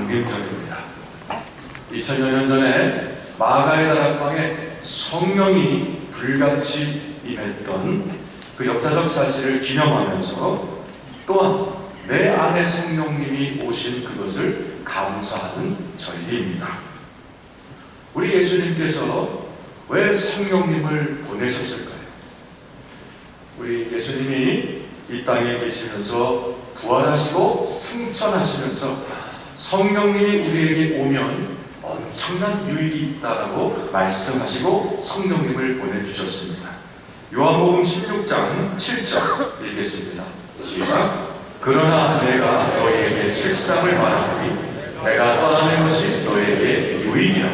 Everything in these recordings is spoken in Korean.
강림절입니다. 2000여 년 전에 마가의 다락방에 성령이 불같이 임했던 그 역사적 사실을 기념하면서 또한 내 안에 성령님이 오신 그것을 감사하는 절기입니다. 우리 예수님께서 왜 성령님을 보내셨을까요? 우리 예수님이 이 땅에 계시면서 부활하시고 승천하시면서 성령님이 우리에게 오면 엄청난 유익이 있다라고 말씀하시고 성령님을 보내주셨습니다. 요한복음 16장 7절 읽겠습니다. 시작. 그러나 내가 너희에게 실상을 말하노니 내가 떠나는 것이 너희에게 유익이라.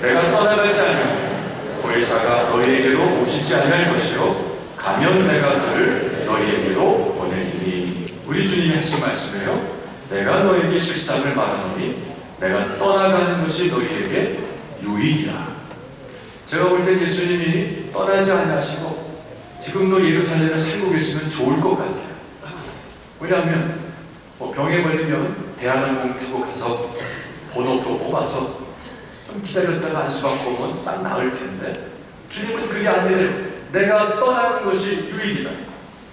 내가 떠나가지 않으면 보혜사가 너희에게로 오시지 않을 것이요 가면 내가 그를 너희에게로 보내리니. 우리 주님이 하신 말씀이에요. 내가 너희에게 실상을 말하노니 내가 떠나가는 것이 너희에게 유익이라. 제가 볼 때 예수님이 떠나지 않으시고 지금도 예루살렘에 살고 계시면 좋을 것 같아요. 왜냐하면 병에 걸리면 대한항공 타고 가서 번호표 뽑아서 좀 기다렸다가 안수받고 오면 싹 나을 텐데 주님은 그게 아니래요. 내가 떠나는 것이 유익이다.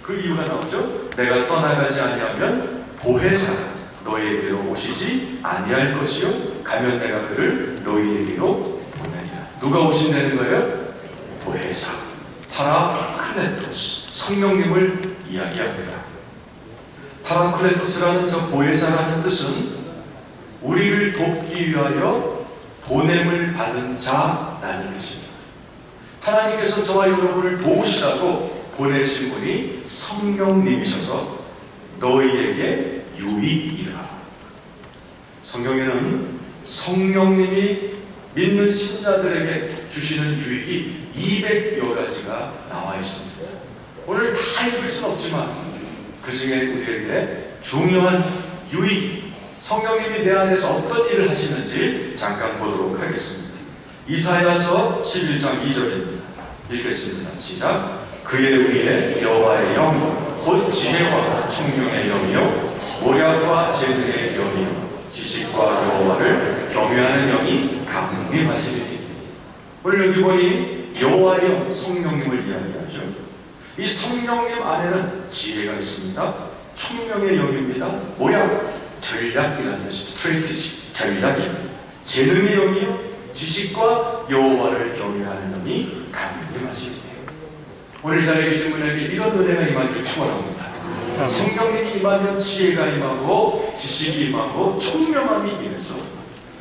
그 이유가 나오죠. 내가 떠나가지 아니하면 보혜사가 너희에게로 오시지 아니할 것이요 가면 내가 그를 너희에게로 보내리라. 누가 오신다는 거예요? 보혜사, 파라클레토스, 성령님을 이야기합니다. 파라클레토스라는 저 보혜사라는 뜻은 우리를 돕기 위하여 보냄을 받은 자라는 뜻입니다. 하나님께서 저와 여러분을 도우시라고 보내신 분이 성령님이셔서 너희에게 유익이라. 성경에는 성령님이 믿는 신자들에게 주시는 유익이 200여 가지가 나와 있습니다. 오늘 다 읽을 수는 없지만 그 중에 우리에게 중요한 유익, 성령님이 내 안에서 어떤 일을 하시는지 잠깐 보도록 하겠습니다. 이사야서 11장 2절입니다. 읽겠습니다. 시작. 그의 위에 여호와의 영 곧 지혜와 총명의 영이요 모략과 재능의 영이요 지식과 여호와를 경외하는 영이 강림하시리니. 오늘 여기 보니 여호와의 영, 성령님을 이야기하죠. 이 성령님 안에는 지혜가 있습니다. 총명의 영입니다. 모략, 전략이라는 뜻이 스트레이티지, 전략입니다. 재능의 영이요 지식과 여호와를 경외하는 영이 강림하시리니. 오늘 이 자리에 계신 분에게 이런 은혜가 임하기를 축원합니다. 성령님이 임하면 지혜가 임하고 지식이 임하고 총명함이 임해서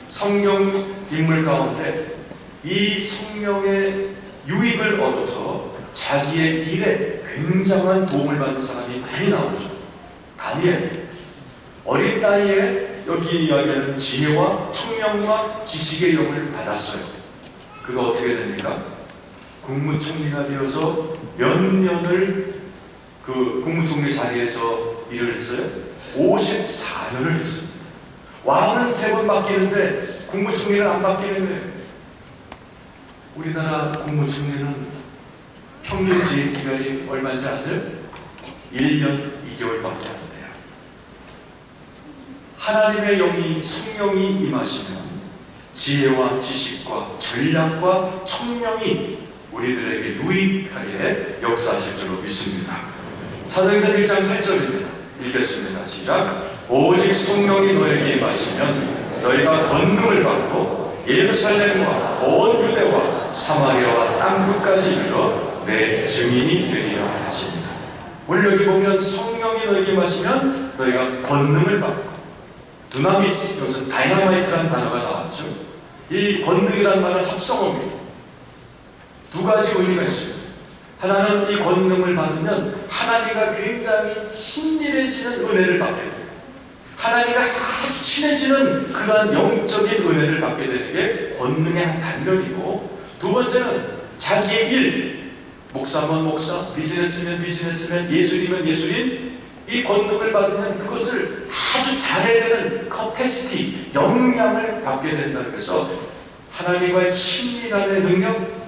성령 인물 가운데 이 성령의 유익을 얻어서 자기의 일에 굉장한 도움을 받는 사람이 많이 나오죠. 다니엘, 어린 나이에 여기 이야기하는 지혜와 총명과 지식의 영을 받았어요. 그가 어떻게 됩니까? 국무총리가 되어서 몇 년을 그 국무총리 자리에서 일을 했어요? 54년을 했습니다. 왕은 3번 바뀌는데 국무총리는 안 바뀌는 거예요. 우리나라 국무총리는 평균 재임 기간이 얼마인지 아세요? 1년 2개월밖에 안 돼요. 하나님의 영이, 성령이 임하시면 지혜와 지식과 전략과 총명이 우리들에게 유익하게 역사하실 줄로 믿습니다. 사도행전 1장 8절입니다. 읽겠습니다. 시작. 오직 성령이 너에게 임하시면 너희가 권능을 받고 예루살렘과 온 유대와 사마리아와 땅끝까지 이르러 내 증인이 되리라 하십니다. 오늘 여기 보면 성령이 너에게 임하시면 너희가 권능을 받고, 두나미스, 여기서 다이너마이트라는 단어가 나왔죠. 이 권능이라는 말은 합성어입니다. 두 가지 의미가 있습니다. 하나는 이 권능을 받으면 하나님과 굉장히 친밀해지는 은혜를 받게 돼요. 하나님과 아주 친해지는 그러한 영적인 은혜를 받게 되는 게 권능의 한 단면이고, 두 번째는 자기의 일, 목사면 목사, 비즈니스면 비즈니스면, 예술이면 예술인, 이 권능을 받으면 그것을 아주 잘해야 되는 커패시티, 역량을 받게 된다는 것에서 하나님과의 친밀함의 능력,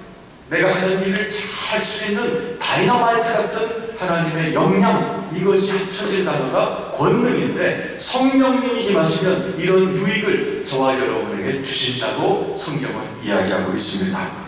내가 하는 일을 잘 할 수 있는 다이너마이트 같은 하나님의 영향, 이것이 합쳐진 단어가 권능인데 성령님이 임하시면 이런 유익을 저와 여러분에게 주신다고 성경은 이야기하고 있습니다.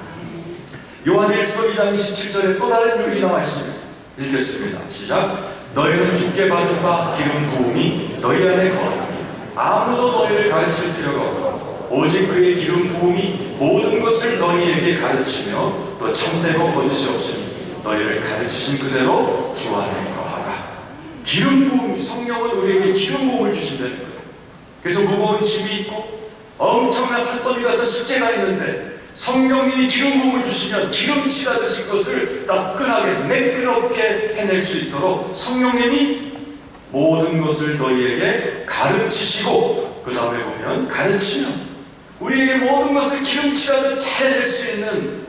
요한일서 2장 27절에 또 다른 유익이 나와 있습니다. 읽겠습니다. 시작. 너희는 주께 받은 바 기름 부음이 너희 안에 거하니 아무도 너희를 가르칠 필요가 없고 오직 그의 기름 부음이 모든 것을 너희에게 가르치며 또 참되고 거짓이 없으니 너희를 가르치신 그대로 주 안에 거하라. 기름 부음, 성령은 우리에게 기름 부음을 주신다는 거예요. 그래서 무거운 짐이 있고 엄청난 산더미 같은 숙제가 있는데 성령님이 기름 부음을 주시면 기름칠하듯이 그것을 따끈하게 매끄럽게 해낼 수 있도록 성령님이 모든 것을 너희에게 가르치시고, 그 다음에 보면 가르치면 우리에게 모든 것을 기름칠하듯 잘 해낼 수 있는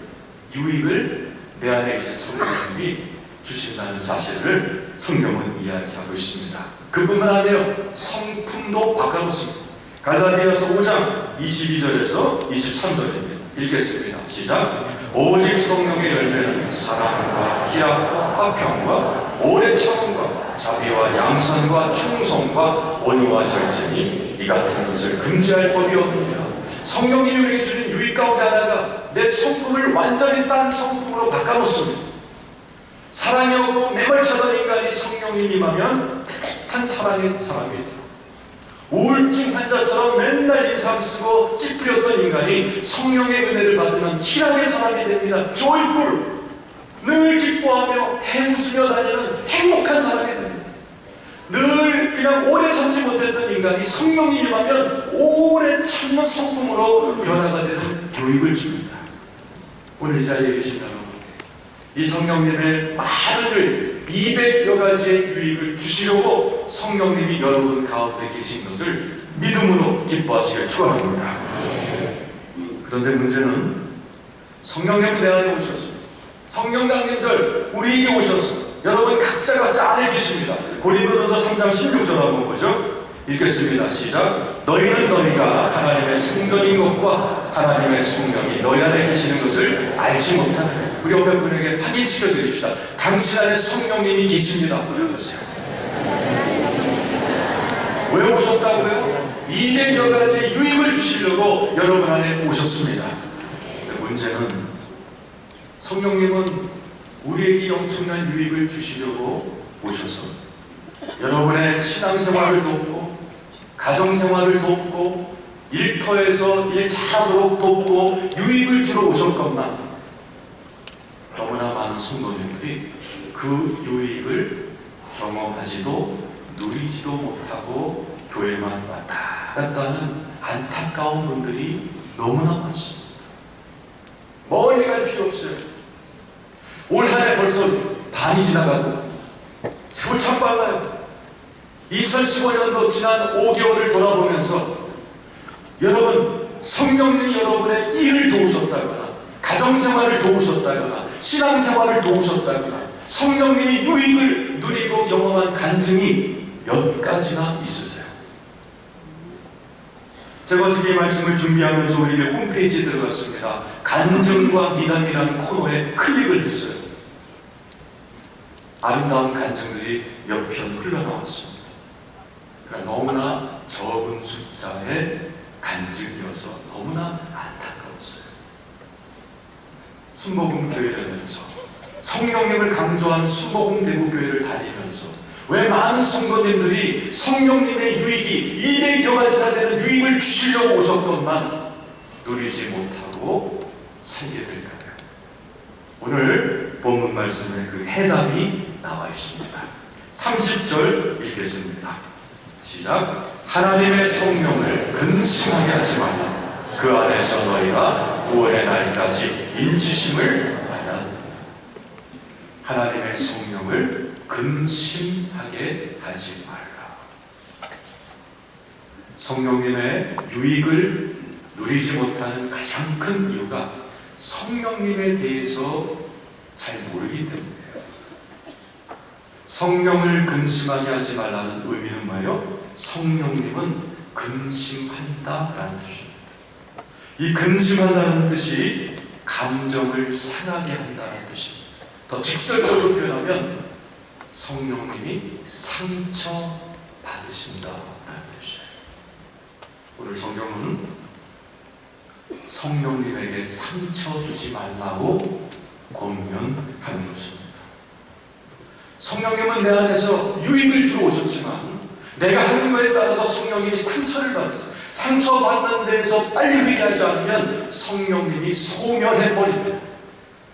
유익을 내 안에 계신 성령님이 주신다는 사실을 성경은 이야기하고 있습니다. 그뿐만 아니에요. 성품도 바꿔놓습니다. 갈라디아서 5장 22절에서 23절입니다. 읽겠습니다. 시작. 오직 성령의 열매는 사랑과 희락과 화평과 오래 참음과 자비와 양선과 충성과 온유와 절제니 이 같은 것을 금지할 법이 없느니라. 성령이 우리에게 주는 유익 가운데 하나가 내 성품을 완전히 딴 성품으로 바꿔놓습니다. 사랑이 없고 매몰차던 인간이 성령님 임하면 한 사랑의 사람이 되고, 우울증 환자처럼 맨날 인상 쓰고 찌푸렸던 인간이 성령의 은혜를 받으면 희락의 사람이 됩니다. 조이풀, 늘 기뻐하며 해웃으며 다니는 행복한 사람이 됩니다. 늘 그냥 오래 참지 못했던 인간이 성령이 임하면 오래 참는 성품으로 변화가 되는 교육을 줍니다. 오늘 이 자리에 계신 여러분, 이 성령님의 많은 200여 가지의 유익을 주시려고 성령님이 여러분 가운데 계신 것을 믿음으로 기뻐하시길 축원합니다. 그런데 문제는 성령님이 내 안에 오셨습니다. 성령 강림절 우리에게 오셔서 여러분 각자가 안에 계십니다. 고린도전서 3장 16절 한번 보죠. 읽겠습니다. 시작. 너희는 너희가 하나님의 성전인 것과 하나님의 성령이 너희 안에 계시는 것을 알지 못하느냐. 우리 옆에 분에게 확인시켜 드립시다. 당신 안에 성령님이 계십니다. 그러세요. 왜 오셨다고요? 200여 가지 유익을 주시려고 여러분 안에 오셨습니다. 문제는 성령님은 우리에게 엄청난 유익을 주시려고 오셔서 여러분의 신앙생활을 돕고 가정생활을 돕고 일터에서 일 잘하도록 돕고 유익을 주러 오셨건만 너무나 많은 성도님들이 그 유익을 경험하지도 누리지도 못하고 교회만 왔다 갔다 하는 안타까운 분들이 너무나 많습니다. 멀리 갈 필요 없어요. 올 한 해 벌써 반이 지나가고 세월 참 빨라요. 2015년도 지난 5개월을 돌아보면서 여러분, 성령님이 여러분의 일을 도우셨다거나 가정생활을 도우셨다거나 신앙생활을 도우셨다거나 성령님이 유익을 누리고 경험한 간증이 몇 가지나 있으세요. 제가 어저께 이 말씀을 준비하면서 우리의 홈페이지에 들어갔습니다. 간증과 미담이라는 코너에 클릭을 했어요. 아름다운 간증들이 몇 편 흘러나왔습니다. 그러니까 너무나 적은 숫자의 간증이어서 너무나 안타까웠어요. 순복음 교회를 하면서 성령님을 강조한 순복음 대구교회를 다니면서 왜 많은 성도님들이 성령님의 유익이 200여 가지나 되는 유익을 주시려고 오셨건만 누리지 못하고 살게 될까요? 오늘 본문 말씀에 그 해답이 나와 있습니다. 30절 읽겠습니다. 시작. 하나님의 성령을 근심하게 하지 말라. 그 안에서 너희가 구원의 날까지 인치심을 받아. 하나님의 성령을 근심하게 하지 말라. 성령님의 유익을 누리지 못하는 가장 큰 이유가 성령님에 대해서 잘 모르기 때문이에요. 성령을 근심하게 하지 말라는 의미는 뭐예요? 성령님은 근심한다라는 뜻입니다. 이 근심한다는 뜻이 감정을 상하게 한다는 뜻입니다. 더 직설적으로 표현하면 성령님이 상처 받으신다라는 뜻이에요. 오늘 성경은 성령님에게 상처 주지 말라고 권면하는 것입니다. 성령님은 내 안에서 유익을 주러 오셨지만 내가 하는 거에 따라서 성령님이 상처를 받으세요. 상처받는 데에서 빨리 회개하지 않으면 성령님이 소멸해버립니다.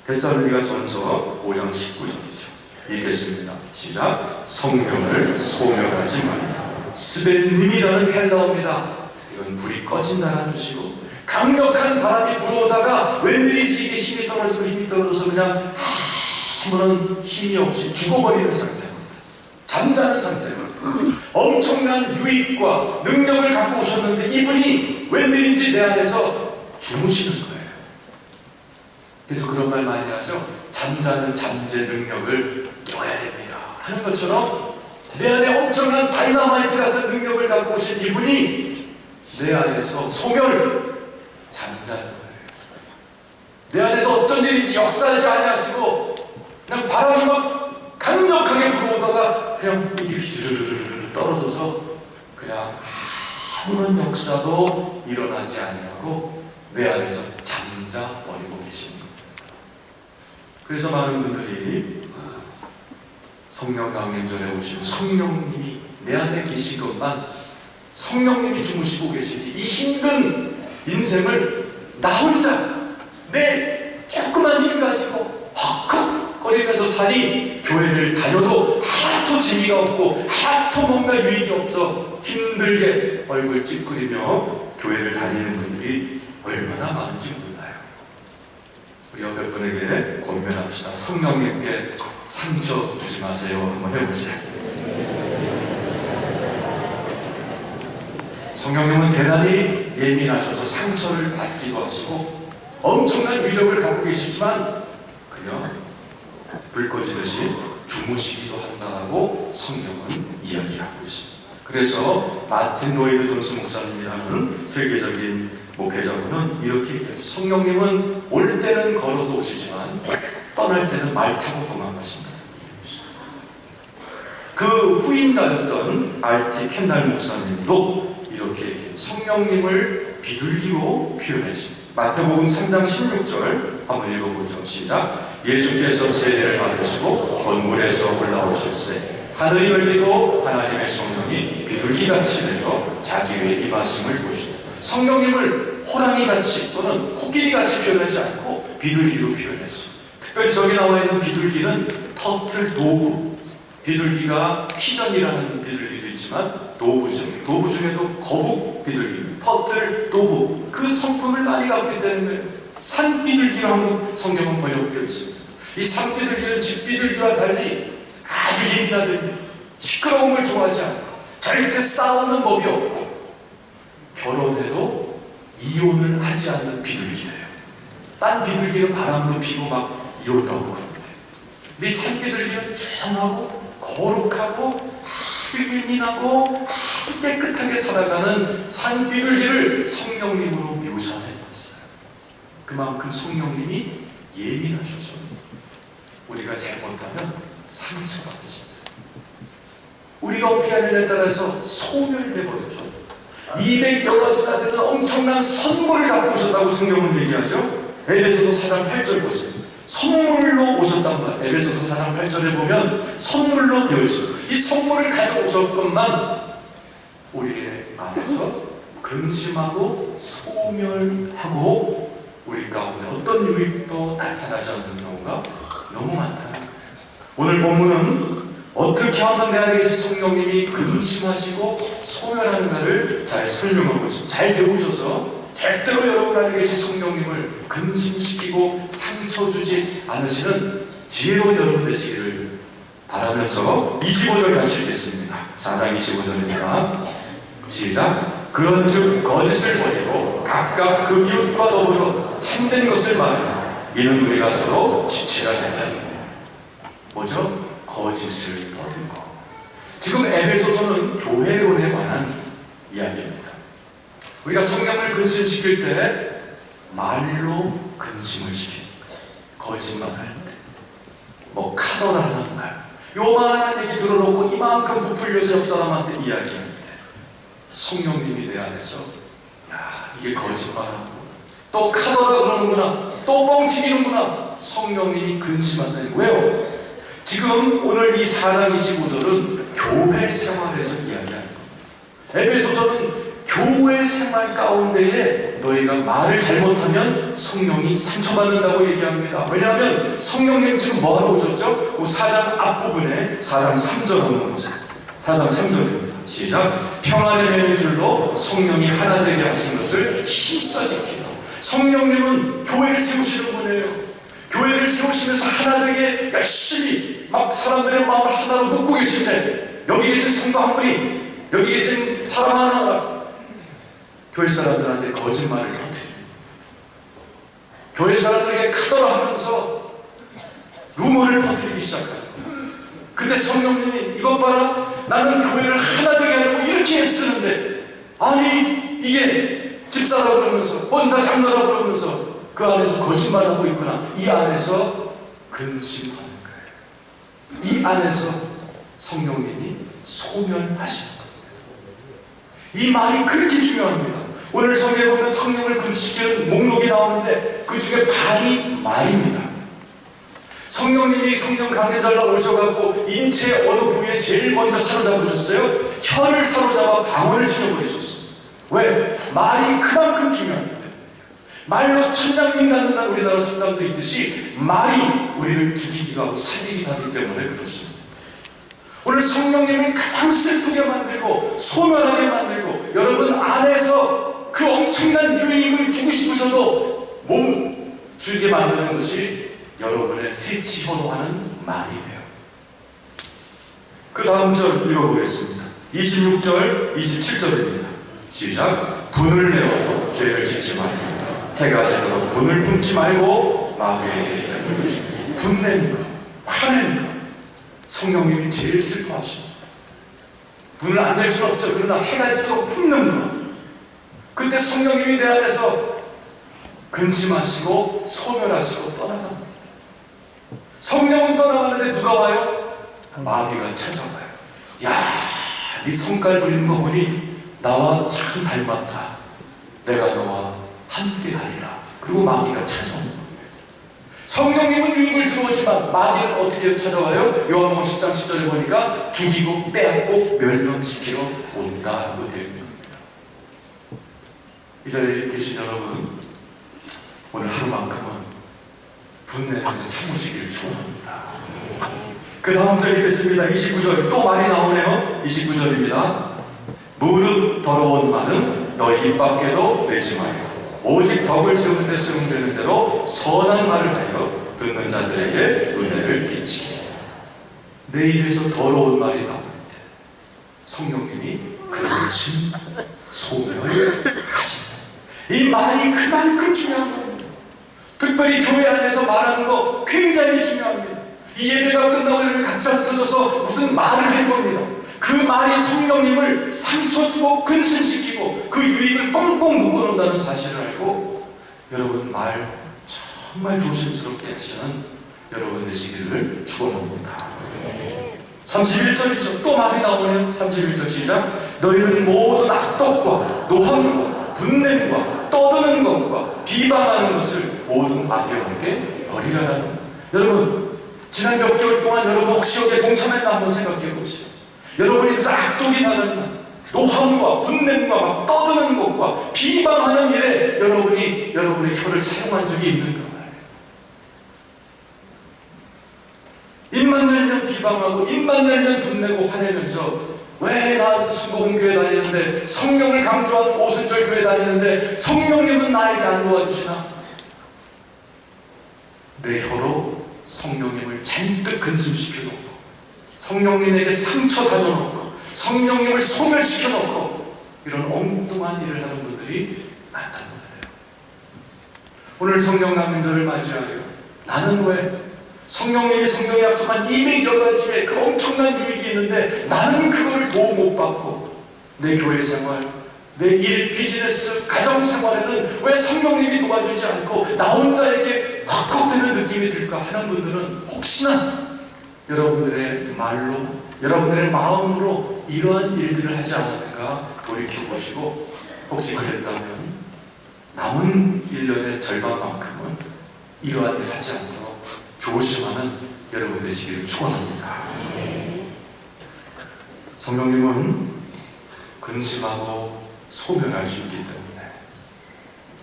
데살로니가 전서 5장 19절이죠. 읽겠습니다. 시작. 성령을 소멸하지 말라. 스벤님이라는 헬라어입니다. 이건 불이 꺼진다는 뜻이고, 강력한 바람이 불어오다가 웬일인지 이게 힘이 떨어져서 그냥 아무런 힘이 없이 죽어버리는 상태입니다. 잠자는 상태입니다. 엄청난 유익과 능력을 갖고 오셨는데 이분이 웬일인지 내 안에서 주무시는 거예요. 그래서 그런 말 많이 하죠. 잠자는 잠재 능력을 깨워야 됩니다 하는 것처럼, 내 안에 엄청난 다이너마이트 같은 능력을 갖고 오신 이분이 내 안에서 소멸, 잠자는 거예요. 내 안에서 어떤 일인지 역사하지 아니하시고 그냥 바람이 막 강력하게 불어오다가 그냥 이게 휘르르르 떨어져서 그냥 아무런 역사도 일어나지 아니하고 내 안에서 잠자버리고 계십니다. 그래서 많은 분들이 성령 강림전에 오시는 성령님이 내 안에 계신 것만, 성령님이 주무시고 계시니 이 힘든 인생을 나 혼자 내 조그만 힘 가지고 헉헉거리면서 사니 교회를 다녀도 하나도 재미가 없고 하나도 뭔가 유익이 없어 힘들게 얼굴 찌푸리며 교회를 다니는 분들이 얼마나 많은지 몰라요. 우리 옆에 분에게 권면합시다. 성령님께 상처 주지 마세요. 한번 해보세요. 성령님은 대단히 예민하셔서 상처를 받기도 하시고 엄청난 위력을 갖고 계시지만 그냥 불 꺼지듯이 주무시기도 한다고 성경은 이야기하고 있습니다. 그래서 마틴 로이드 존스 목사님이라는 세계적인 목회자분은 이렇게 얘기하죠. 성령님은 올 때는 걸어서 오시지만 떠날 때는 말 타고 도망가신다. 그 후임자였던 R.T. 켄달 목사님도 이렇게 성령님을 비둘기로 표현했습니다. 마태복음 3장 16절 한번 읽어보죠. 시작. 예수께서 세례를 받으시고 본물에서 올라오실세 하늘이 열리고 하나님의 성령이 비둘기같이 내려 자기 위에 임하심을 보시고, 성령님을 호랑이같이 또는 코끼리같이 표현하지 않고 비둘기로 표현했습니다. 특별히 저기 나와 있는 비둘기는 터틀 도브, 비둘기가 피전이라는 비둘기도 있지만 도브죠. 도브 중에도 거북 비둘기, 터틀 도브, 그 성품을 많이 갖고 있다는 거예요. 산비둘기라고 성경은 번역되어 있습니다. 이 산비둘기는 집비둘기와 달리 아주 예민하답니다. 시끄러운 걸 좋아하지 않고 절대 싸우는 법이 없고 결혼해도 이혼을 하지 않는 비둘기래요. 딴 비둘기는 바람도 피고 막 이혼도 하고 그런데 이 산비둘기는 조용하고 거룩하고 아주 예민하고 아주 깨끗하게 살아가는 산비둘기를 성령님으로 묘사해봤어요. 그만큼 성령님이 예민하셔서 우리가 잘못하면 상처받으신다. 우리가 어떻게 하느냐에 따라서 소멸돼 버렸죠. 200여 가지나 되는 엄청난 선물을 갖고 오셨다고 성경은 얘기하죠. 에베소서 4장 8절 보세요. 선물로 오셨단 말이에요. 에베소서 4장 8절에 보면 선물로 되어있어요. 이 선물을 가져오셨건만 우리의 안에서 근심하고 소멸하고 우리 가운데 어떤 유익도 나타나지 않는 경우가 너무 많다는 거예요. 오늘 본문은 어떻게 하면 내 안에 계신 성령님이 근심하시고 소멸하는가를 잘 설명하고 있습니다. 잘 배우셔서 절대로 여러분 안에 계신 성령님을 근심시키고 상처 주지 않으시는 지혜로운 여러분 되시기를 바라면서 25절 같이 읽겠습니다. 4장 25절입니다. 시작. 그런즉 거짓을 버리고 각각 그 이웃과 더불어 참된 것을 말하라. 이는 우리가 서로 지체가 된다니. 뭐죠? 거짓을 버리고. 지금 에베소서는 교회론에 관한 이야기입니다. 우리가 성령을 근심시킬 때 말로 근심을 시킵니다. 거짓말할 때, 카더라하는 말, 요만한 얘기 들어놓고 이만큼 부풀려서 옆 사람한테 이야기하는데 성령님이 내 안에서 야, 이게 거짓말하고 또 카더라 그러는구나, 또 뻥튀기는구나. 성령님이 근심한다는 거예요. 지금 오늘 이 4장 25절은 교회 생활에서 이야기하는 겁니다. 에베소서는 교회 생활 가운데에 너희가 말을 잘못하면 성령이 상처받는다고 얘기합니다. 왜냐하면 성령님 지금 뭐하러 오셨죠? 그 4장 앞부분에 4장 3절 한번 보세요. 4장 3절입니다. 시작. 평안의 맹줄로 성령이 하나 되게 하신 것을 힘써 지키라. 성령님은 교회를 세우시는 분이에요. 교회를 세우시면서 하나 되게 열심히 막 사람들의 마음을 하나로 묶고 계신데, 여기 계신 성도 한 분이, 여기 계신 사람 하나가 교회 사람들한테 거짓말을 터뜨립니다. 교회 사람들에게 카더라 하면서 루머를 퍼뜨리기 시작해요. 근데 성령님이 이것 봐라, 나는 교회를 하나 되게 하려고 이렇게 애쓰는데, 아니 이게 집사라고 그러면서 본사 장로라고 그러면서 그 안에서 거짓말하고 있구나. 이 안에서 근심하는 거예요. 이 안에서 성령님이 소멸하시는 거예요. 이 말이 그렇게 중요합니다. 오늘 성경에 보면 성령을 근시키는 목록이 나오는데 그 중에 반이 말입니다. 성령님이 성령 강림자로 오셔갖고 인체의 어느 부위에 제일 먼저 사로잡으셨어요? 혀를 사로잡아 방언을 실어버리셨어요. 왜? 말이 그만큼 중요합니다. 말로 천장님 낳는다는 우리나라 성당도 있듯이 말이 우리를 죽이기도 하고 살리기도 하기 때문에 그렇습니다. 오늘 성령님을 가장 슬프게 만들고 소멸하게 만들고 여러분 안에서 그 엄청난 유익을 주고 싶으셔도 몸 주게 만드는 것이 여러분의 새치혀로 하는 말이에요. 그 다음 절 읽어보겠습니다. 26절 27절입니다. 시작. 분을 내어도 죄를 짓지 말고 해가 지도록 분을 품지 말고 마귀에게 틈을 주시고. 분내는 것, 화내는 것, 성령님이 제일 슬퍼하십니다. 분을 안 낼 수는 없죠. 그러나 해가 지도록 품는 것, 그때 성령님이 내 안에서 근심하시고 소멸하시고 떠나갑니다. 성령은 떠나가는데 누가 와요? 마귀가 찾아와요. 야, 네 성깔 부리는 거 보니 나와 참 닮았다. 내가 너와 함께하리라. 그리고 마귀가 찾아옵니다. 성령님은 유익을 주었지만 마귀는 어떻게 찾아와요? 요한복음 10장 10절에 보니까 죽이고 빼앗고 멸망시키러 온다고 되어 있습니다. 이 자리에 계신 여러분, 오늘 하루만큼은 분내는 참으시기를 축원합니다. 그 다음 절 읽겠습니다. 29절 또 말이 나오네요. 29절입니다. 무릇 더러운 말은 너희 입 밖에도 내지 말고 오직 덕을 세우는 데 쓰용되는 대로 선한 말을 하여 듣는 자들에게 은혜를 끼치게. 내 입에서 더러운 말이 나올 때 성령님이 근심 소멸하십니다. 이 말이 그만큼 중요한 겁니다. 특별히 교회 안에서 말하는 거 굉장히 중요합니다. 이 예배가 끝나고 이렇게 각자 터져서 무슨 말을 할 겁니다. 그 말이 성령님을 상처 주고 근심시키고 그 유익을 꽁꽁 묶어놓는다는 사실을 알고 여러분 말 정말 조심스럽게 하시는 여러분 되시기를 축원합니다. 31절이죠. 또 말이 나오네요. 31절 시작. 너희는 모든 악독과 노함과 분냄과 떠드는 것과 비방하는 것을 모든 악의 함께 버리라는. 여러분 지난 몇 개월 동안 여러분 혹시 여기에 동참했나 한번 생각해 보시오. 여러분이 무슨 악독이 나갔나, 노함과 분냄과 막 떠드는 것과 비방하는 일에 여러분이 여러분의 혀를 사용한 적이 있는가? 입만 열면 비방하고 입만 열면 분내고 화내면서 왜 난 순복음교회 다니는데 성령을 강조하는 오순절 교회 다니는데 성령님은 나에게 안 도와주시나? 내 혀로 성령님을 잔뜩 근심시켜놓고 성령님에게 상처 다져놓고 성령님을 소멸시켜놓고 이런 엉뚱한 일을 하는 분들이 많다는 거예요. 오늘 성령 강림절을 맞이하여 나는 왜 성령님이 성령이 약속한 200여 가지의 그 엄청난 유익이 있는데 나는 그걸 도움 못 받고 내 교회 생활, 내 일, 비즈니스, 가정 생활에는 왜 성령님이 도와주지 않고 나 혼자에게 헉헉대는 느낌이 들까 하는 분들은 혹시나 여러분들의 말로, 여러분들의 마음으로 이러한 일들을 하지 않았는가 돌이켜보시고, 혹시 그랬다면 남은 1년의 절반만큼은 이러한 일을 하지 않도록 조심하는 여러분 되시기를 축원합니다. 성령님은 근심하고 소멸할 수 있기 때문에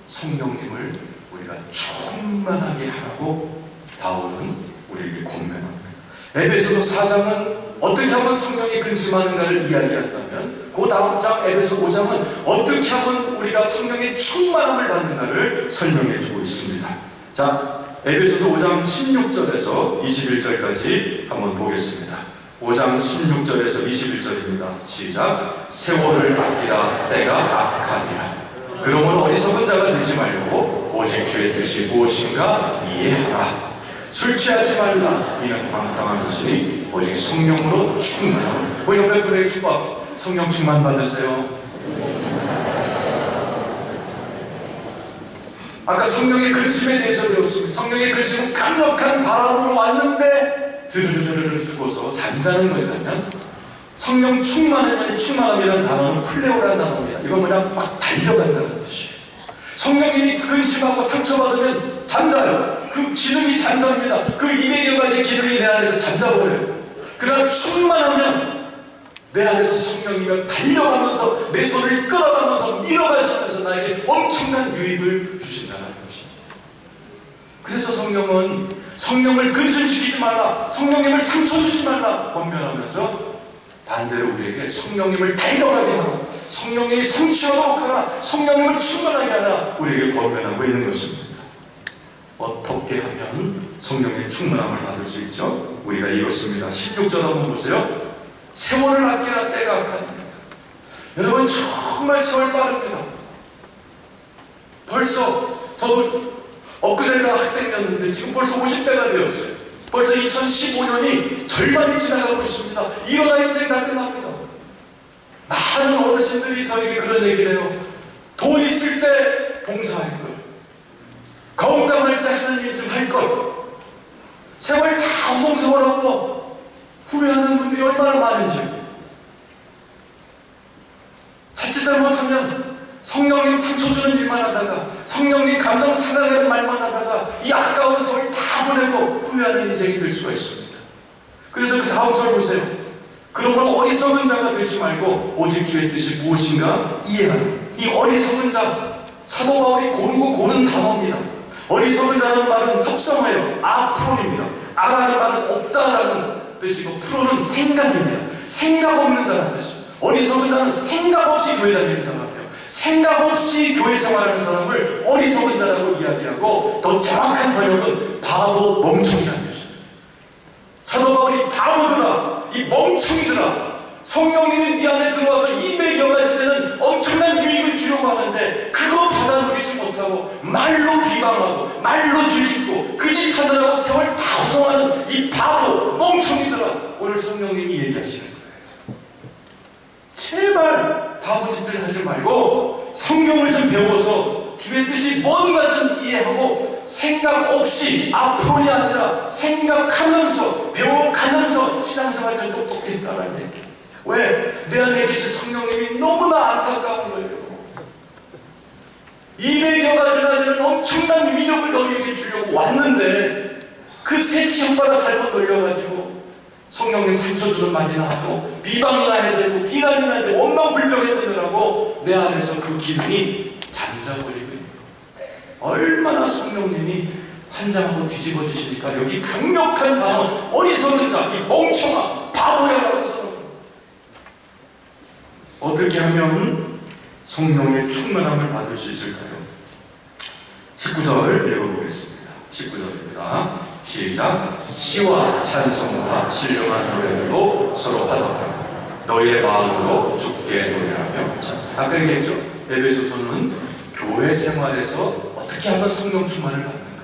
성령님을 우리가 충만하게 하라고 바울은 우리에게 권면합니다. 에베소서 4장은 어떻게 하면 성령이 근심하는가를 이야기한다면, 그 다음 장 에베소 5장은 어떻게 하면 우리가 성령의 충만함을 받는가를 설명해 주고 있습니다. 자, 에베소서 5장 16절에서 21절까지 한번 보겠습니다. 5장 16절에서 21절입니다. 시작. 세월을 아끼라 때가 악하니라. 그러므로 어리석은 자가 되지 말고 오직 주의 뜻이 무엇인가 이해하라. 술 취하지 말라. 이는 방탕한 것이니 오직 성령으로 충만하라. 우리 옆에 분에게 축복합시다. 성령 충만 받으세요. 아까 성령의 근심에 대해서 배웠습니다. 성령의 근심은 강력한 바람으로 왔는데 스르르르르 죽어서 잠자는 것이라면, 성령 충만함이라는 단어는 플레오라는 단어입니다. 이건 뭐냐? 막 달려간다는 뜻이에요. 성령님이 근심하고 상처받으면 잠자요. 그 기능이 잠자입니다. 그 200여 가지의 기능이 내 안에서 잠자버려요. 그러나 충만하면 내 안에서 성령님이 달려가면서 내 손을 끌어가면서 밀어가시면서 나에게 엄청난 유익을 주신다는 것입니다. 그래서 성령을 근심시키지 말라, 성령님을 상처 주지 말라 권면하면서, 반대로 우리에게 성령님을 달려가게 하라, 성령님이 성취하도록 하라, 성령님을 충만하게 하라 우리에게 권면하고 있는 것입니다. 어떻게 하면 성령의 충만함을 받을 수 있죠? 우리가 읽었습니다. 16절 한번 보세요. 세월을 아끼라 때가 악하니라. 여러분, 정말 세월 빠릅니다. 벌써 저도 엊그제가 학생이었는데 지금 벌써 50대가 되었어요. 벌써 2015년이 절반이 지나가고 있습니다. 이러다 인생 다 끝납니다. 많은 어르신들이 저에게 그런 얘기를 해요. 돈 있을 때 봉사할 걸, 건강할 때 하나님 좀 할 걸. 세월 다 허송세월하고 후회하는 분들이 얼마나 많은지. 자칫 잘못하면 성령님 상처 주는 일만 하다가, 성령님 감정 상하는 말만 하다가 이 아까운 세월 다 보내고 후회하는 인생이 될 수가 있습니다. 그래서 그 다음 절 보세요. 그러므로 어리석은 자가 되지 말고 오직 주의 뜻이 무엇인가 이해하라. 이 어리석은 자, 사도 바울이 고르고 고른 단어입니다. 어리석은 자라는 말은 합성어예요. 아프로입니다. 아라는 말은 없다라는 뜻이고, 프로는 생각입니다. 생각 없는 자라는 뜻입니다. 어리석은 자는 생각 없이 교회 다니는 사람이에요. 생각 없이 교회 생활하는 사람을 어리석은 자라고 이야기하고, 더 정확한 번역은 바보, 멍청이라는 뜻입니다. 사도 바울이 바보들아, 이 멍청이들아, 성령님이 네 안에 들어와서 200여 가지 되는 엄청난 유익을 주려고 하는데 그거 받아 누리지 못하고 말로 비방하고 말로 줄짓고 그 짓 하느라고 세월 다 허송하는 이 바보, 멍청이들아, 오늘 성령님이 얘기하시는 거예요. 제발 바보짓들 하지 말고 성경을 좀 배워서 주의 뜻이 뭔가 좀 이해하고, 생각 없이, 앞으로이 아니라 생각하면서 배워가면서 신앙생활 좀 똑똑했다라는 얘기. 왜? 내 안에 계신 성령님이 너무나 안타까운 거예요. 200여 가지나 되는 엄청난 위력을 너희에게 주려고 왔는데 그 새치 혓바닥 잘못 돌려가지고 성령님 상처 주는 말이나 하고 비방이나 해야 되고 비난이나 해야 되고 원망불평해드리라고 내 안에서 그 기능이 잠자버리고, 얼마나 성령님이 환장하고 뒤집어지시니까 여기 강력한 단어 어리석은 자, 이 멍청아, 바보야라고 써요. 어떻게 하면 성령의 충만함을 받을 수 있을까요? 19절 읽어보겠습니다. 19절입니다. 시작. 시와 찬송과 신령한 노래들로 서로 하더라. 너희의 마음으로 주께 노래하며. 아까 얘기했죠? 에베소서는 교회 생활에서 어떻게 하면 성령 충만을 받는가.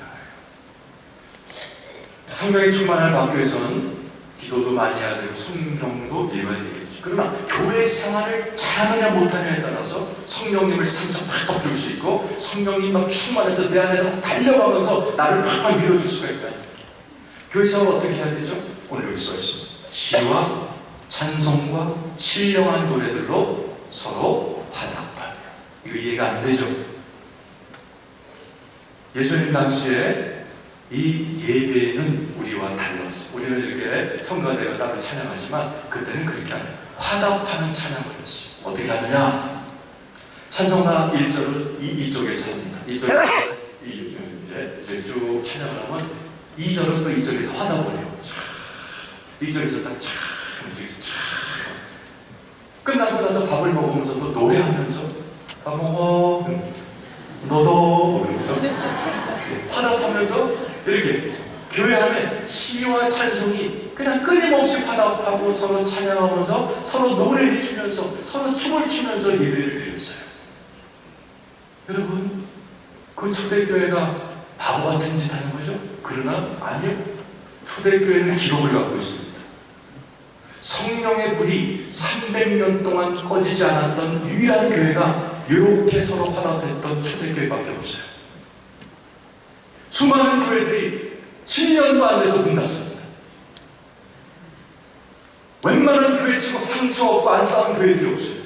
성령의 충만을 받기 위해서는 기도도 많이 해야 되고 성경도 읽어야 되겠죠. 그러나 교회 생활을 잘하느냐 못하느냐에 따라서 성령님을 상처 팍팍 줄 수 있고, 성령님 막 충만해서 내 안에서 달려가면서 나를 팍팍 밀어줄 수가 있다. 교회 생활 어떻게 해야 되죠? 오늘 여기 써 있습니다. 시와 찬송과 신령한 노래들로 서로 화답하며. 이거 이해가 안 되죠? 예수님 당시에 이 예배는 우리와 달랐어. 우리는 이렇게 성가대가 따로 찬양하지만 그때는 그렇게 안 해요. 화답하는 찬양을 했어요. 어떻게 하느냐? 찬송가 1절은 이쪽에서 합니다. 이쪽에서 이제 쭉 찬양을 하면 2절은 또 이쪽에서 화답을 해요. 2절에서 딱 쫙, 이쪽에서 쫙. 끝나고 나서 밥을 먹으면서 또 노래하면서 밥 먹어, 너도 그러면서 화답하면서 이렇게 교회 안에 시와 찬송이 그냥 끊임없이 화답하고 서로 찬양하면서 서로 노래해 주면서 서로 춤을 추면서 예배를 드렸어요. 여러분, 그 초대교회가 바보 같은 짓 하는 거죠? 그러나 아니요. 초대교회는 기록을 갖고 있습니다. 성령의 불이 300년 동안 꺼지지 않았던 유일한 교회가 이렇게 서로 화답했던 초대교회밖에 없어요. 수많은 교회들이 7년도 안 돼서 문 닫습니다. 웬만한 교회 치고 상처 없고 안 싸운 교회들이 없어요.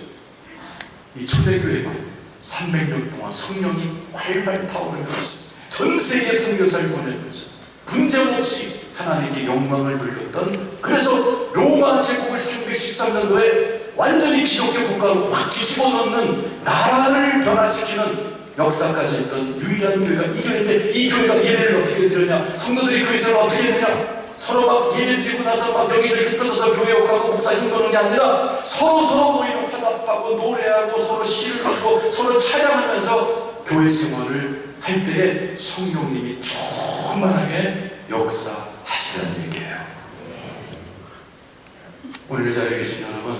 이 초대교회가 300년 동안 성령이 활활 타오르면서 전 세계 선교사를 보내면서 분쟁없이 하나님께 영광을 돌렸던, 그래서 로마 제국을 313년도에 완전히 기독교 국가로 확 뒤집어 놓는, 나라를 변화시키는 역사까지 했던 유일한 교회가 이 교회인데, 이 교회가 예배를 어떻게 드렸냐? 성도들이 그 이상을 어떻게 되냐? 서로 막 예배 드리고 나서 막 여기저기 흩어져서 교회 욕하고 목사 흉보는 게 아니라 서로 모이고 화답하고 노래하고 서로 시를 읽고 서로 찬양하면서 교회 생활을 할 때에 성령님이 충만하게 역사하시다는 얘기예요. 오늘 이 자리에 계신 여러분,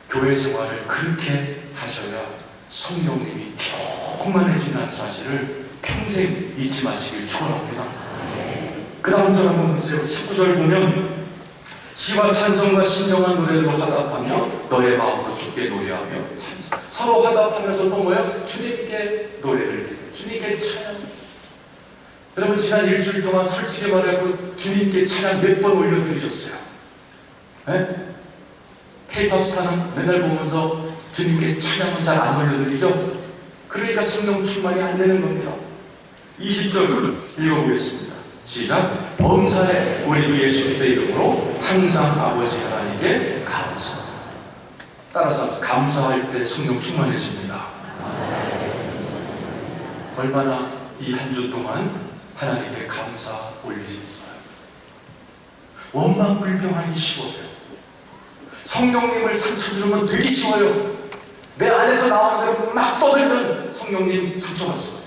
교회 생활을 그렇게 하셔야 성령님이 충만해진다는 사실을 평생 잊지 마시길 축원합니다. 그 다음 절 한번 보세요. 19절 보면 시와 찬송과 신령한 노래로 화답하며 너의 마음으로 주께 노래하며 서로 화답하면서 또 뭐예요? 주님께 노래를 드려요. 주님께 찬양. 여러분, 지난 일주일 동안 솔직히 말하고 주님께 찬양 몇 번 올려드리셨어요? 네? K-POP 스타는 맨날 보면서 주님께 찬양은 잘 안 올려드리죠? 그러니까 성령 충만이 안 되는 겁니다. 20절 읽어보겠습니다. 시작. 범사에 우리 주 예수 그리스도의 이름으로 항상 아버지 하나님께 감사. 따라서 감사할 때 성령 충만해집니다. 얼마나 이 한 주 동안 하나님께 감사 올리셨어요? 원망불평하기 쉬워요. 성령님을 상처 주면 되게 쉬워요. 내 안에서 나오는 대로 막 떠들면 성령님 상처받습니다.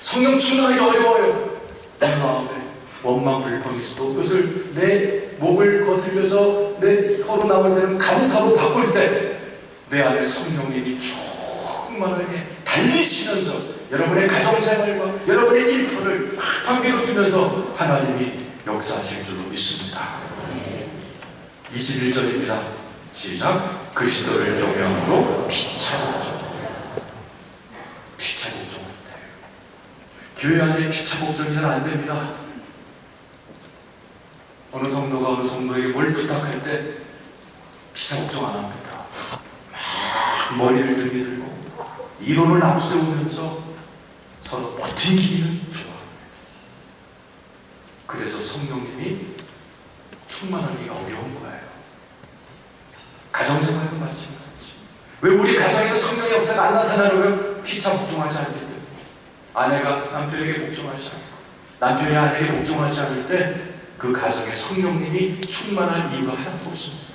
성령 충만하기 어려워요. 내 마음에 원망불평이 있어도 그것을 내 목을 거슬려서 내 혀로 나올 때는 감사로 바꿀 때 내 안에 성령님이 충만하게 달리시면서 여러분의 가정생활과 여러분의 일터를 함께로 주면서 하나님이 역사하실 줄로 믿습니다. 21절입니다. 시작. 그리스도를 경외함으로 피차복종. 피차복종. 교회 안에 피차복종이 잘 안 됩니다. 어느 성도가 어느 성도에게 뭘 부탁할 때 피차복종 안 합니다. 막 머리를 들게 들고 이론을 앞세우면서 서로 버티기는 좋아합니다. 그래서 성령님이 충만하기가 어려운 거예요. 가정생활도 마찬가지. 왜 우리 가정에서 성령의 역사가 안 나타나려면 피차복종하지 않기 때문에. 아내가 남편에게 복종하지 않고 남편이 아내에게 복종하지 않을 때 그 가정에 성령님이 충만한 이유가 하나도 없습니다.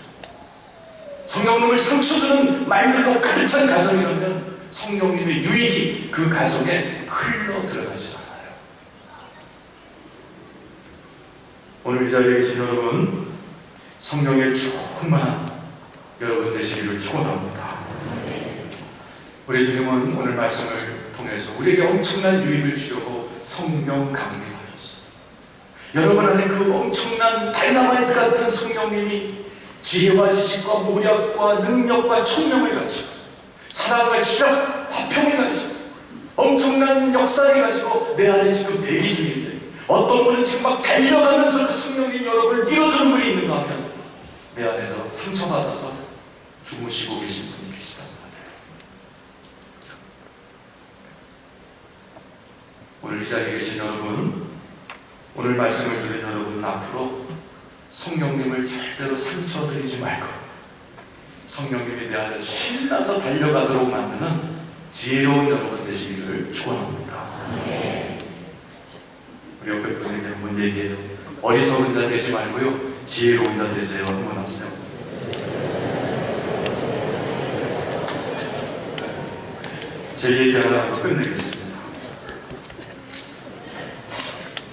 성령님을 상처 주는 말들로 가득 찬 가정이라면 성령님의 유익이 그 가정에 흘러 들어가지 않아요. 오늘 이 자리에 계신 여러분, 성령의 충만한 여러분 되시기를 축원합니다. 우리 주님은 오늘 말씀을 통해서 우리에게 엄청난 유익을 주려고 성령 강림하셨어요. 여러분 안에 그 엄청난 다이너마이트 같은 성령님이 지혜와 지식과 모략과 능력과 총명을 가지고 사랑과 희락, 화평을 가지고 엄청난 역사를 가지고 내 안에 지금 대기 중인데 어떤 분은 지금 막 달려가면서 그 성령님 여러분을 밀어주는 분이 있는가 하면 내 안에서 상처받아서 주무시고 계신 분이 계시단 말이에요. 오늘 이 자리에 계신 여러분, 오늘 말씀을 들은 여러분, 앞으로 성령님을 절대로 상처드리지 말고 성령님이 내 안에 신나서 달려가도록 만드는 지혜로운 여러분 되시기를 축원합니다. 우리 옆에 분에게 한번 얘기해요. 어리석은 자 되지 말고요, 지혜로운 자 되세요. 한번 하세요. 제 얘기 하나 하고 끝내겠습니다.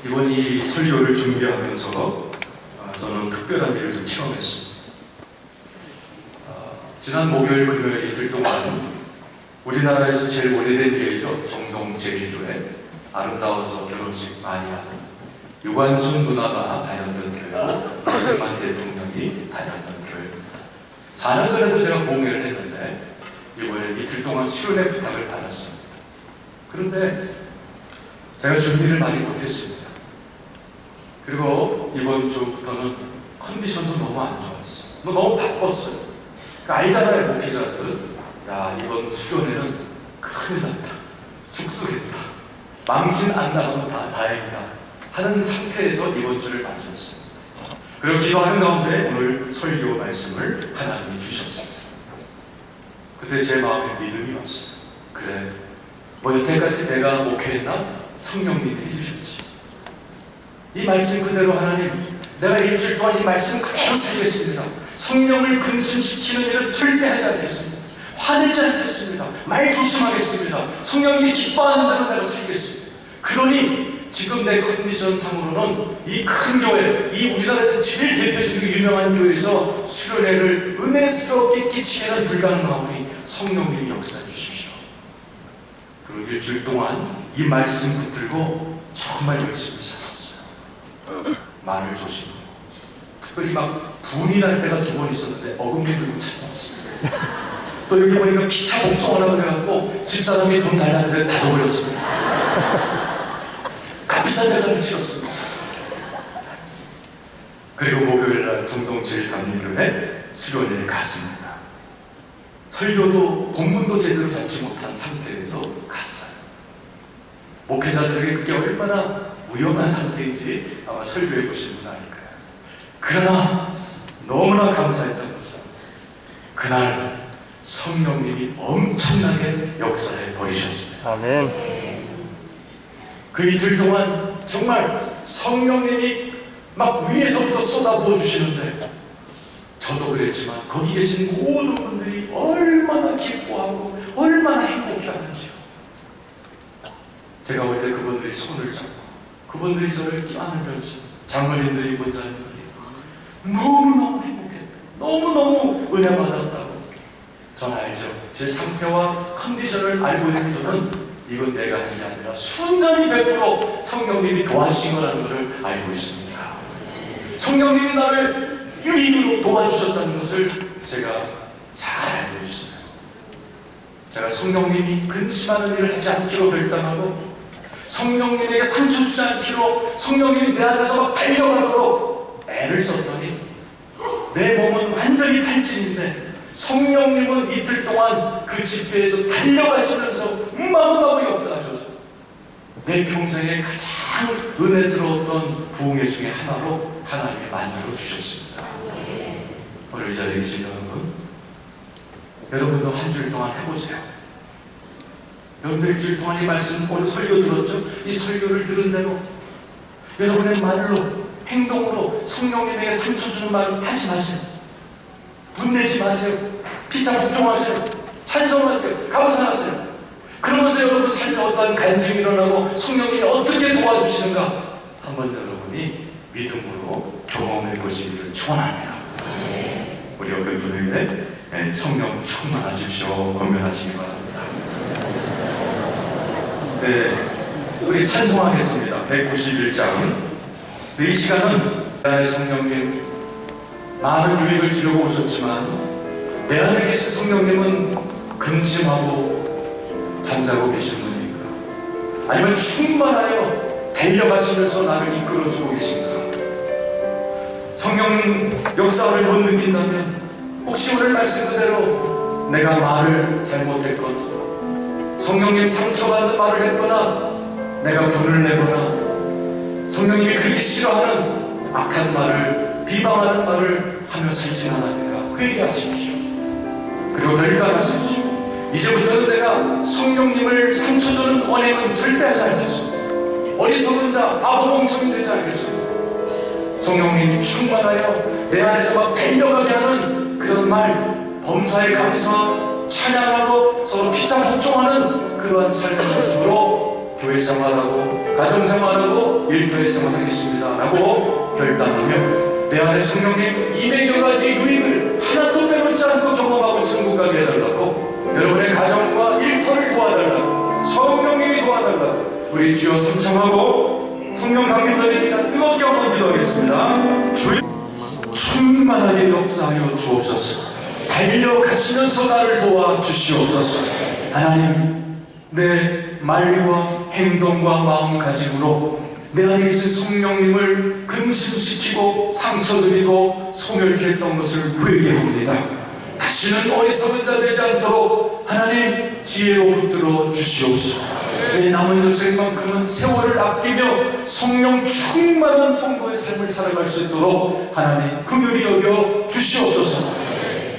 이번 이 설교를 준비하면서 저는 특별한 일을 좀 체험했습니다. 지난 목요일, 금요일 이틀 동안 우리나라에서 제일 오래된 교회죠. 정동제일교회, 아름다워서 결혼식 많이 하는 유관순 누나가 다녔던 교회고 이승만 대통령이 다녔던 교회입니다. 4년 전에도 제가 공연을 했는데 이번에 이틀 동안 수련의 부탁을 받았습니다. 그런데 제가 준비를 많이 못했습니다. 그리고 이번 주부터는 컨디션도 너무 안 좋았어요. 너무 바빴어요. 알잖아요, 목회자들은. 야, 이번 수련회는 큰일 났다, 죽쓰겠다, 망신 안 나가면 다행이다 하는 상태에서 이번 주를 맞이했습니다. 그리고 기도하는 가운데 오늘 설교 말씀을 하나님이 주셨습니다. 그때 제 마음에 믿음이 왔어요. 그래, 뭐 여태까지 내가 목회했나? 성령님이 해주셨지. 이 말씀 그대로 하나님, 내가 일주일 동안 이 말씀 그대로 살겠습니다. 성령을 근심시키는 일은 절대 하지 않겠습니다. 화내지 않겠습니다. 말 조심하겠습니다. 성령님이 기뻐하는 대로 내가 살겠습니다. 그러니 지금 내 컨디션 상으로는 이 큰 교회, 이 우리나라에서 제일 대표적이고 유명한 교회에서 수련회를 은혜스럽게 끼치기는 불가능하오니 성령님이 역사해 주십시오. 그리고 일주일 동안 이 말씀 붙들고 정말 열심히 살았어요. 말을 조심하고, 특별히 막 분이 날 때가 2번 있었는데 어금니 들고 찾아왔습니다. 또 여기 보니까 피차 복종하라고 그래갖고 집사람이 돈 달라는데 다 줘버렸습니다. 값비싼 대가를 치렀습니다. 그리고 목요일날 동동제일감리교회 수련회에 갔습니다. 설교도 본문도 제대로 잡지 못한 상태에서 갔어요. 목회자들에게 그게 얼마나 위험한 상태인지 아마 설교해 보신 분 아닐 거예요. 그러나 너무나 감사했던 것은 그날 성령님이 엄청나게 역사해 버리셨습니다. 아멘. 그 이틀 동안 정말 성령님이 막 위에서부터 쏟아부어 주시는데, 저도 그랬지만 거기 계신 모든 분들이 얼마나 기뻐하고 얼마나 행복해하는지요. 제가 올 때 그분들이 손을 잡고 그분들이 저를 안으면서, 장로님들이, 권사님들이 너무너무 행복했다, 너무너무 은혜 받았다고. 저는 알죠. 제 상태와 컨디션을 알고 있는 저는 이건 내가 한 게 아니라 순전히 100% 성령님이 도와주신 거라는 것을 알고 있습니다. 성령님이 나를 유익으로 도와주셨다는 것을 제가 잘 알고 있습니다. 제가 성령님이 근심하는 일을 하지 않기로 결단하고, 성령님에게 상처 주지 않기로 성령님이 내 안에서 막 달려가도록 애를 썼더니 내 몸은 완전히 탈진인데 성령님은 이틀 동안 그 집회에서 달려가시면서 너무너무 역사하셔서 내 평생에 가장 은혜스러웠던 부흥회 중에 하나로 하나님이 만들어 주셨습니다. 오늘 이 자리에 계신 여러분도 한 주일 동안 해보세요. 여러분들 일주일 동안 이 말씀, 오늘 설교 들었죠? 이 설교를 들은 대로 여러분의 말로, 행동으로 성령님에게 상처 주는 말 하지 마세요. 분내지 마세요. 피차 복종하세요. 찬송하세요. 감사하세요. 그러면서 여러분 삶에 어떤 간증이 일어나고 성령님이 어떻게 도와주시는가 한번 여러분이 믿음으로 경험해 보시기를 축원합니다. 우리 옆에 분에게 성령 충만하십시오 권면하시기 바랍니다. 네, 우리 찬송하겠습니다. 191장. 이 시간은 나의 성령님, 많은 유익을 주려고 오셨지만 내 안에 계신 성령님은 근심하고 잠자고 계신 분입니까? 아니면 충만하여 달려가시면서 나를 이끌어주고 계신가? 성령 역사를 못 느낀다면 혹시 오늘 말씀 그대로 내가 말을 잘못했거나 성령님 상처받는 말을 했거나 내가 불을 내거나 성령님이 그렇게 싫어하는 악한 말을 비방하는 말을 하며 살지 않았는가 회개하십시오. 그리고 결단하십시오. 이제부터는 내가 성령님을 상처 주는 언행은 절대 하지 않겠습니다. 어리석은 자 바보 멍청이 되지 않겠습니다. 성령님이 충만하여 내 안에서 막 달려가게 하는 그런 말, 범사에 감사 찬양하고 서로 피자 복종하는 그러한 삶의 모습으로 교회 생활하고 가정 생활하고 일터에 생활하겠습니다 라고 결단하며 내 안에 성령님 200여 가지 유익을 하나도 빼놓지 않고 경험하고 천국 가게 해달라고, 여러분의 가정과 일터를 도와달라고, 성령님이 도와달라고 우리 주여 삼창하고 성령 강림드립니다. 뜨겁게 한번 기도하겠습니다. 주여 충만하게 역사하여 주옵소서. 달려가시면서 나를 도와주시옵소서. 하나님, 내 말과 행동과 마음가짐으로 내 안에 계신 성령님을 근심시키고 상처드리고 소멸케 했던 것을 회개합니다. 다시는 어리석은 자 되지 않도록 하나님 지혜로 붙들어 주시옵소서. 내 남은 인생만큼은 세월을 아끼며 성령 충만한 성도의 삶을 살아갈 수 있도록 하나님 긍휼히 여겨 주시옵소서.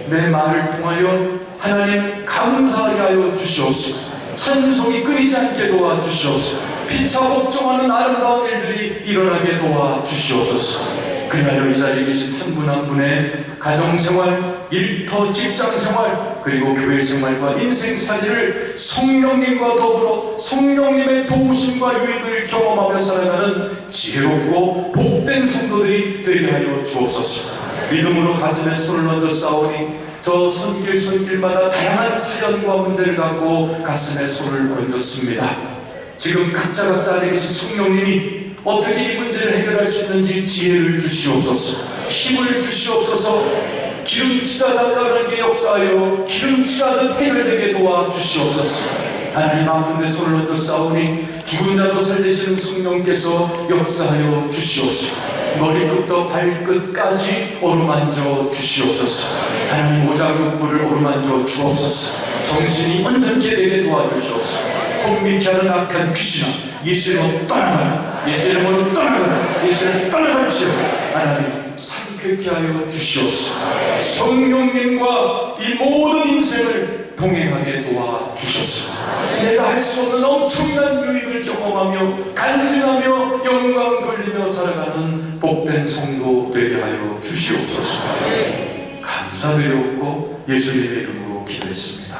내 말을 통하여 하나님 감사하게 하여 주시옵소서. 찬송이 끊이지 않게 도와주시옵소서. 피차 복종하는 아름다운 일들이 일어나게 도와주시옵소서. 그리하여 이 자리에 계신 한 분 한 분의 가정생활, 일터, 직장생활, 그리고 교회생활과 인생살이를 성령님과 더불어 성령님의 도우심과 유익을 경험하며 살아가는 지혜롭고 복된 성도들이 되게 하여 주옵소서. 믿음으로 가슴에 손을 얹어 싸우니 저 손길마다 다양한 사연과 문제를 갖고 가슴에 손을 얹었습니다. 지금 각자 안에 계신 성령님이 어떻게 이 문제를 해결할 수 있는지 지혜를 주시옵소서. 힘을 주시옵소서. 기름치다 달라는 게 역사하여 기름치다듯 해결되게 도와주시옵소서. 하나님 아픈데 손을 얹어 싸우니 죽은 자도 살리시는 성령께서 역사하여 주시옵소서. 머리끝부터 발끝까지 어루만져 주시옵소서. 하나님 오장육부를 어루만져 주옵소서. 정신이 온전케 되게 도와주시옵소서. 혼미케 하는 악한 귀신아, 예수 이름으로 떠나가라. 예수 이름으로 떠나가라. 예수 이름으로 떠나갈지어다. 하나님 상쾌케 하여 주시옵소서. 성령님과 이 모든 인생을 동행하게 도와주셨소. 내가 할 수 없는 엄청난 유익을 경험하며 간증하며 영광 돌리며 살아가는 복된 성도 되게 하여 주시옵소서. 감사드리옵고 예수님의 이름으로 기도했습니다.